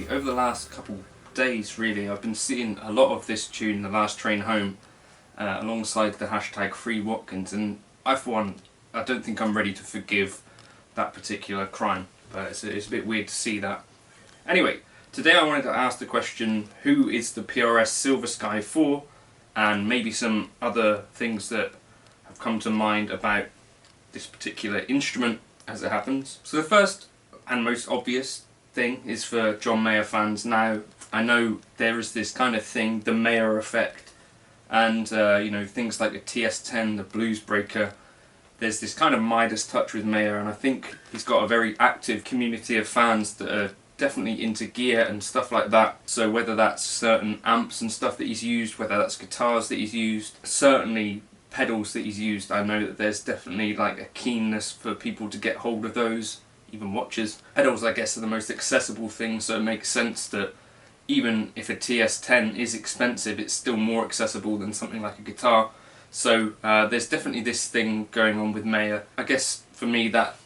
think over the last couple days really I've been seeing a lot of this tune, The Last Train Home, alongside the hashtag #FreeWatkins, and I for one, I don't think I'm ready to forgive that particular crime, but it's a bit weird to see that. Anyway, today I wanted to ask the question, who is the PRS Silver Sky for, and maybe some other things that have come to mind about this particular instrument as it happens. So the first and most obvious thing is for John Mayer fans. Now, I know there is this kind of thing, the Mayer effect, and you know, things like the TS10, the Blues Breaker. There's this kind of Midas touch with Mayer, and I think he's got a very active community of fans that are definitely into gear and stuff like that. So whether that's certain amps and stuff that he's used, whether that's guitars that he's used, certainly pedals that he's used, I know that there's definitely like a keenness for people to get hold of those, even watches. Pedals, I guess, are the most accessible thing, so it makes sense that even if a TS10 is expensive, it's still more accessible than something like a guitar. So there's definitely this thing going on with Mayer. I guess for me that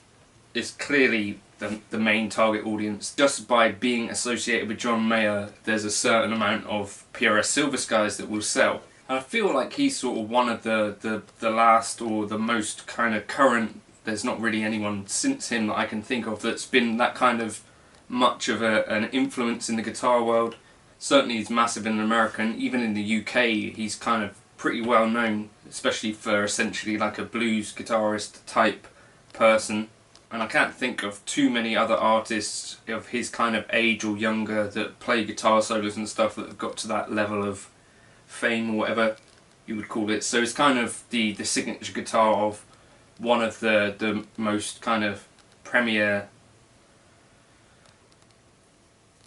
is clearly the main target audience. Just by being associated with John Mayer, there's a certain amount of PRS Silver Skies that will sell. And I feel like he's sort of one of the last, or the most kind of current. There's not really anyone since him that I can think of that's been that kind of much of an influence in the guitar world. Certainly he's massive in America, and even in the UK he's kind of pretty well known, especially for essentially like a blues guitarist type person. And I can't think of too many other artists of his kind of age or younger that play guitar solos and stuff that have got to that level of fame, or whatever you would call it. So it's kind of the signature guitar of one of the most kind of premier,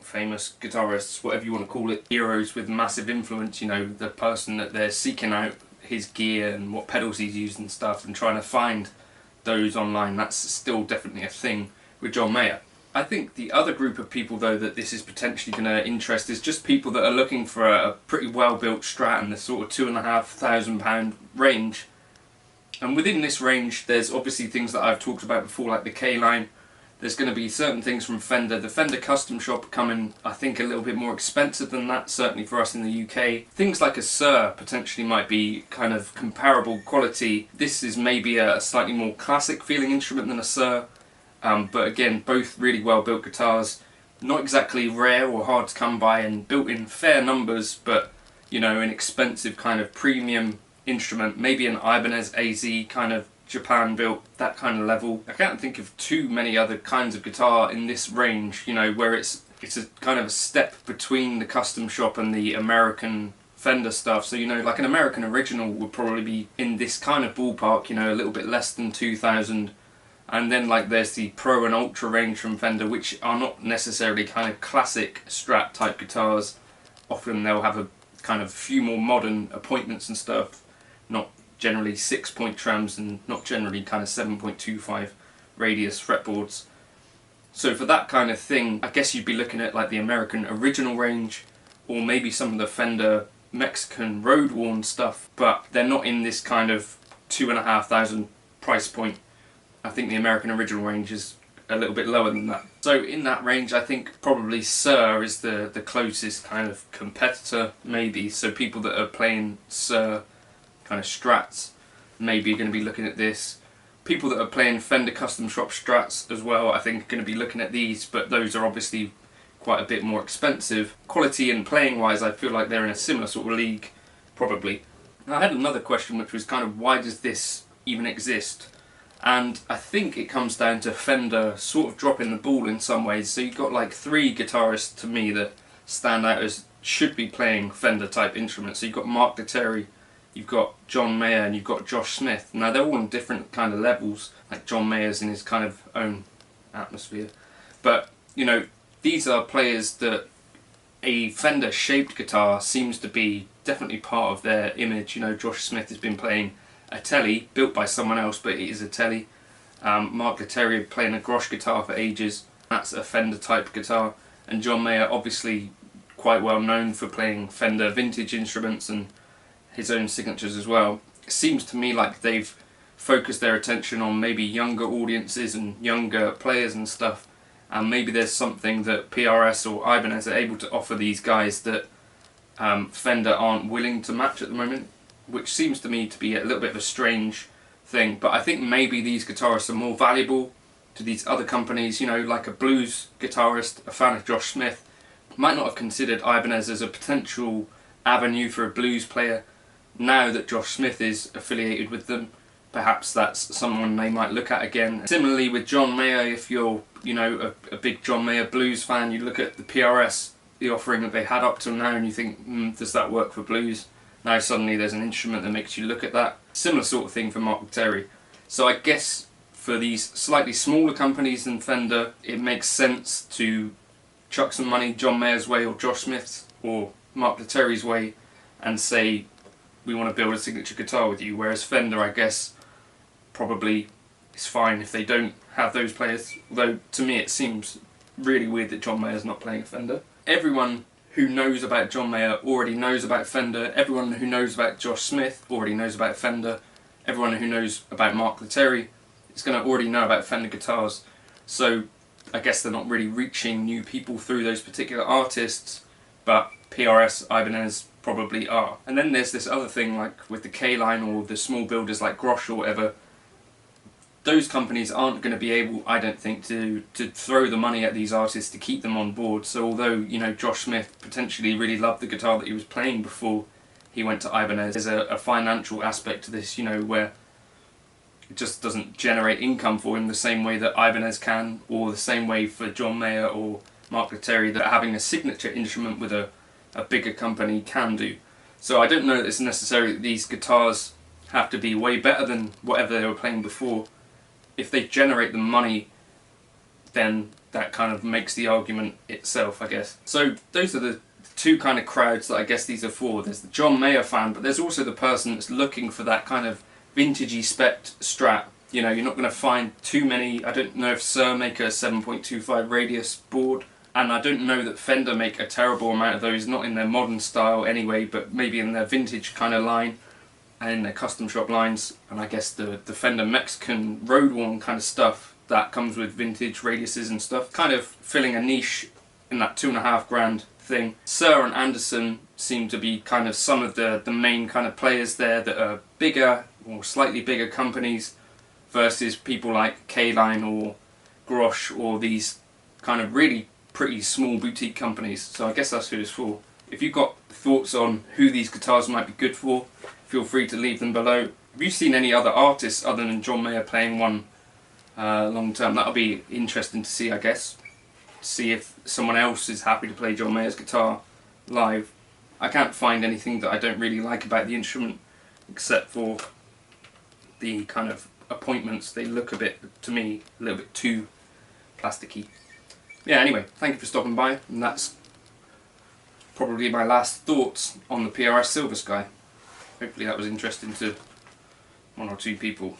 famous guitarists, whatever you want to call it, heroes with massive influence. You know, the person that they're seeking out his gear and what pedals he's used and stuff, and trying to find those online. That's still definitely a thing with John Mayer. I think the other group of people though that this is potentially going to interest is just people that are looking for a pretty well built Strat in the sort of £2,500 range. And within this range there's obviously things that I've talked about before, like the K-line. There's going to be certain things from Fender. The Fender Custom Shop coming, I think, a little bit more expensive than that, certainly for us in the UK. Things like a Sir potentially might be kind of comparable quality. This is maybe a slightly more classic feeling instrument than a Sir, but again, both really well built guitars. Not exactly rare or hard to come by, and built in fair numbers, but you know, an expensive kind of premium instrument. Maybe an Ibanez AZ kind of Japan built, that kind of level. I can't think of too many other kinds of guitar in this range, you know, where it's a kind of a step between the Custom Shop and the American Fender stuff. So, you know, like an American Original would probably be in this kind of ballpark, you know, a little bit less than 2,000. And then like there's the Pro and Ultra range from Fender, which are not necessarily kind of classic Strat type guitars. Often they'll have a kind of few more modern appointments and stuff, not generally 6-point trams, and not generally kind of 7.25 radius fretboards. So for that kind of thing, I guess you'd be looking at like the American Original range, or maybe some of the Fender Mexican road worn stuff, but they're not in this kind of $2,500 price point. I think the American Original range is a little bit lower than that. So in that range, I think probably Sir is the closest kind of competitor, maybe. So people that are playing Sir kind of Strats maybe are going to be looking at this. People that are playing Fender Custom Shop Strats as well, I think, are going to be looking at these, but those are obviously quite a bit more expensive. Quality and playing wise, I feel like they're in a similar sort of league, probably. And I had another question, which was kind of, why does this even exist? And I think it comes down to Fender sort of dropping the ball in some ways. So you've got like 3 guitarists to me that stand out as should be playing Fender type instruments. So you've got Mark Lettieri, you've got John Mayer, and you've got Josh Smith. Now they're all on different kind of levels, like John Mayer's in his kind of own atmosphere. But you know, these are players that a Fender shaped guitar seems to be definitely part of their image. You know, Josh Smith has been playing a Telly, built by someone else, but it is a Telly. Mark Lettieri playing a Grosh guitar for ages, that's a Fender type guitar. And John Mayer, obviously quite well known for playing Fender vintage instruments and his own signatures as well. It seems to me like they've focused their attention on maybe younger audiences and younger players and stuff, and maybe there's something that PRS or Ibanez are able to offer these guys that Fender aren't willing to match at the moment, which seems to me to be a little bit of a strange thing. But I think maybe these guitarists are more valuable to these other companies, you know, like a blues guitarist, a fan of Josh Smith, might not have considered Ibanez as a potential avenue for a blues player. Now that Josh Smith is affiliated with them, perhaps that's someone they might look at again. Similarly with John Mayer, if you're, you know, a big John Mayer blues fan, you look at the PRS, the offering that they had up till now, and you think, does that work for blues? Now suddenly there's an instrument that makes you look at that. Similar sort of thing for Mark Terry. So I guess for these slightly smaller companies than Fender, it makes sense to chuck some money John Mayer's way or Josh Smith's or Mark Terry's way and say, we want to build a signature guitar with you. Whereas Fender, I guess, probably is fine if they don't have those players. Although to me it seems really weird that John Mayer's not playing a Fender. Everyone who knows about John Mayer already knows about Fender. Everyone who knows about Josh Smith already knows about Fender. Everyone who knows about Mark Terry is going to already know about Fender guitars. So I guess they're not really reaching new people through those particular artists, but PRS, Ibanez probably are. And then there's this other thing, like with the K-Line or the small builders like Grosh or whatever. Those companies aren't going to be able, I don't think, to throw the money at these artists to keep them on board. So although, you know, Josh Smith potentially really loved the guitar that he was playing before he went to Ibanez, there's a financial aspect to this, you know, where it just doesn't generate income for him the same way that Ibanez can, or the same way for John Mayer or Mark Terry that having a signature instrument with a bigger company can do. So I don't know that it's necessary that these guitars have to be way better than whatever they were playing before. If they generate the money, then that kind of makes the argument itself, I guess. So those are the two kind of crowds that I guess these are for. There's the John Mayer fan, but there's also the person that's looking for that kind of vintagey spec Strat. You know, you're not going to find too many. I don't know if Sir make a 7.25 radius board, and I don't know that Fender make a terrible amount of those, not in their modern style anyway, but maybe in their vintage kind of line and in their custom shop lines. And I guess the Fender Mexican road worn kind of stuff that comes with vintage radiuses and stuff, kind of filling a niche in that $2,500 thing. Sir and Anderson seem to be kind of some of the main kind of players there that are bigger or slightly bigger companies versus people like K-Line or Grosh or these kind of really pretty small boutique companies. So I guess that's who it's for. If you've got thoughts on who these guitars might be good for, feel free to leave them below. Have you seen any other artists other than John Mayer playing one long term? That'll be interesting to see, I guess. See if someone else is happy to play John Mayer's guitar live. I can't find anything that I don't really like about the instrument, except for the kind of appointments. They look a bit, to me, a little bit too plasticky. Yeah, anyway, thank you for stopping by, and that's probably my last thoughts on the PRS Silver Sky. Hopefully that was interesting to one or two people.